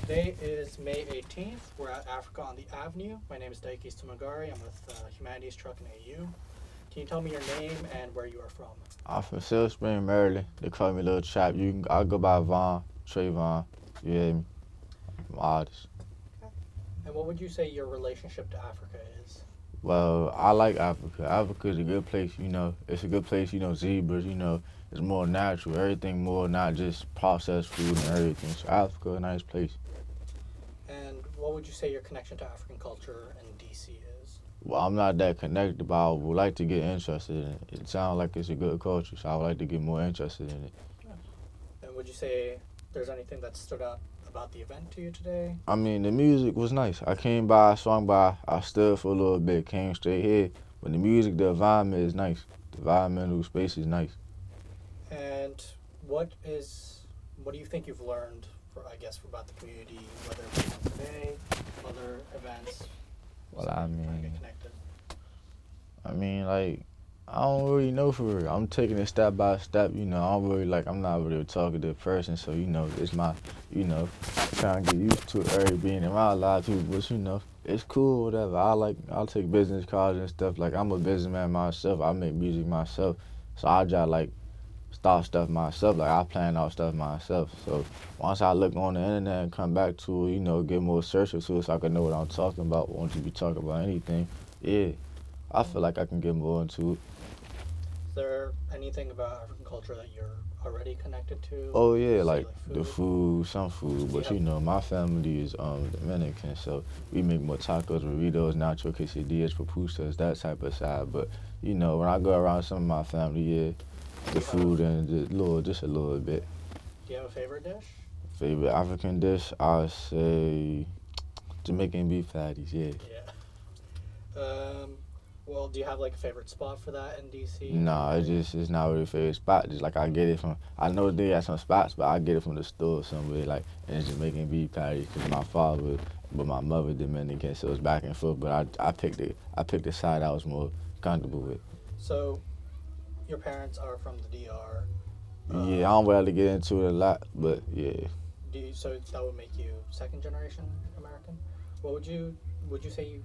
Today is May 18th. We're at Africa on the Avenue. My name is Daiki Stumagari. I'm with Humanities Truck and AU. Can you tell me your name and where you are from? I'm from Silver Spring, Maryland. They call me Little Chap. I go by Vaughn, Treyvon. You hear me? I'm artist. Okay. And what would you say your relationship to Africa is? Well, I like Africa. Africa is a good place, It's a good place, zebras, It's more natural. Everything more, not just processed food and everything. So Africa, a nice place. And what would you say your connection to African culture in DC is? Well, I'm not that connected, but I would like to get interested in it. It sounds like it's a good culture, so I would like to get more interested in it. Yeah. And would you say there's anything that stood out about the event to you today? I mean, the music was nice. I came by, swung by, I stood for a little bit, came straight here. But the music, the environment is nice. The environmental space is nice. And what do you think you've learned, about the community, whether it's today, other events? Well, Get connected. like, I don't really know for real. I'm taking it step by step, I'm not really a talkative person, so, it's my, trying to get used to every being around a lot of people, but, it's cool, whatever. I'll take business cards and stuff. Like, I'm a businessman myself. I make music myself, so I just, start stuff myself. Like, I plan out stuff myself. So once I look on the internet and come back to it, get more search to it so I can know what I'm talking about. Won't you be talking about anything? Yeah, I feel like I can get more into it. Is there anything about African culture that you're already connected to? Oh yeah, Say, the food, some food, but my family is Dominican, so we make more tacos, burritos, nacho quesadillas, pupusas, that type of side. But when I go around some of my family, yeah, the food and just a little bit. Do you have a favorite dish? Favorite African dish, I say Jamaican beef patties. Yeah. Yeah. Well, do you have a favorite spot for that in DC? No, it's not really a favorite spot. Just I get it from, I know they got some spots, but I get it from the store somewhere. And it's Jamaican beef patties because my father, but my mother Dominican, so it's back and forth. But I picked the side I was more comfortable with. So, your parents are from the DR. Yeah, I don't really get into it a lot, but yeah. So that would make you second generation American? What would you say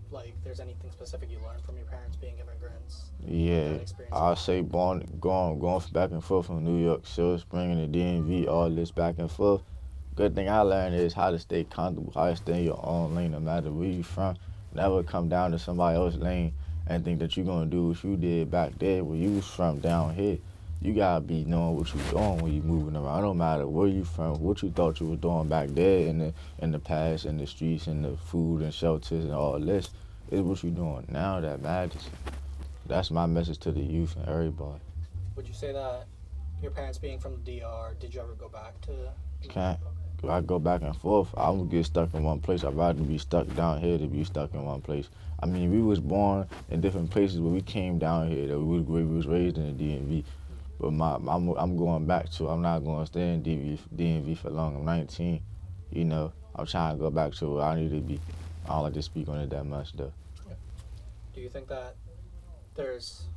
there's anything specific you learned from your parents being immigrants? Yeah, I'll say going back and forth from New York, Silver Spring, and the DMV, all this back and forth. Good thing I learned is how to stay comfortable, how to stay in your own lane no matter where you from. Never come down to somebody else's lane and think that you're going to do what you did back there where you was from down here. You gotta be knowing what you're doing when you're moving around. No matter where you from, what you thought you were doing back there in the past, in the streets, and the food and shelters and all this, is what you're doing now that matters. That's my message to the youth and everybody. Would you say that your parents being from the DR, did you ever go back to? Can't. I go back and forth. I would get stuck in one place. I'd rather be stuck down here than be stuck in one place. I mean, we was born in different places, but we came down here. We was raised in the DMV. But I'm going back to. I'm not going to stay in DMV for long. I'm 19. I'm trying to go back to where I need to be. I don't like to speak on it that much though. Yeah. Do you think that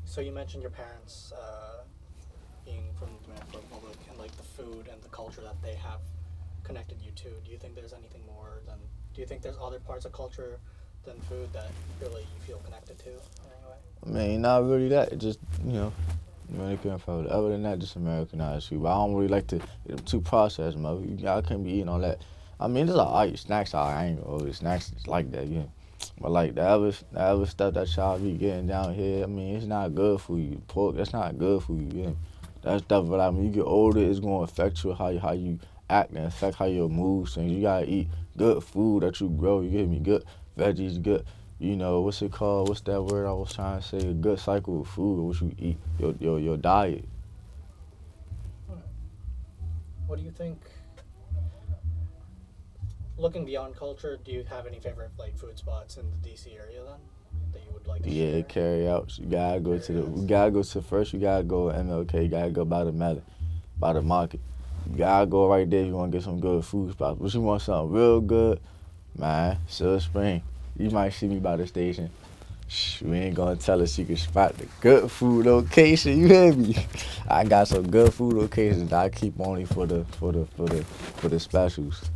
so you mentioned your parents being from the Dominican Republic and the food and the culture that they have connected you to. Do you think there's anything more than? Do you think there's other parts of culture than food that really you feel connected to in any way? I mean, not really that. Just Dominican food. Other than that, just Americanized food. But I don't really like to too processed, mother. I can't be eating all that. I mean, there's alright snacks. I ain't gonna order snacks like that, But the other stuff that y'all be getting down here, I mean, it's not good for you. Pork, that's not good for you. That stuff. But when you get older, it's gonna affect you how you act and affect how your mood swings. You gotta eat good food that you grow. You get me? Good veggies, good. What's it called? What's that word I was trying to say? A good cycle of food, what you eat, your diet. What do you think? Looking beyond culture, do you have any favorite food spots in the DC area then that you would like to share? Yeah, carry out. You gotta go first. You gotta go MLK. You gotta go by the market. You gotta go right there. You wanna get some good food spots. But you want something real good, man. Silver Spring. You might see me by the station. We ain't gonna tell a secret spot. The good food location, you hear me? I got some good food locations that I keep only for the specials,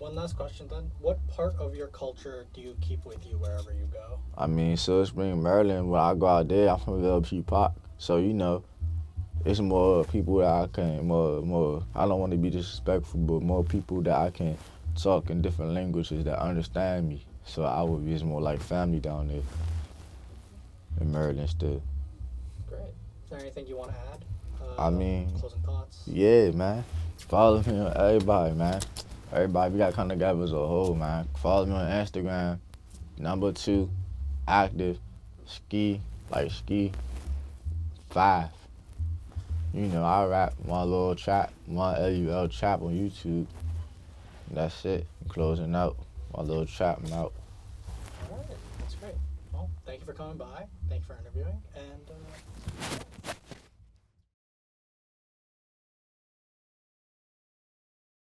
one last question then. What part of your culture do you keep with you wherever you go? I mean, so Spring, Maryland. When I go out there, I'm from LP Park, so you know, it's more people that I can more. I don't want to be disrespectful, but more people that I can talk in different languages that understand me. So I would be just more like family down there in Maryland still. Great. Is there anything you want to add? I mean, Closing thoughts? yeah, man. Follow me on everybody, man. Everybody, we got to come together as a whole, man. Follow me on Instagram. #2, active, ski 5. You know, I rap my little trap, my LUL trap on YouTube. That's it. Closing out. My little trap, I'm out. All right. That's great. Well, thank you for coming by. Thank you for interviewing. And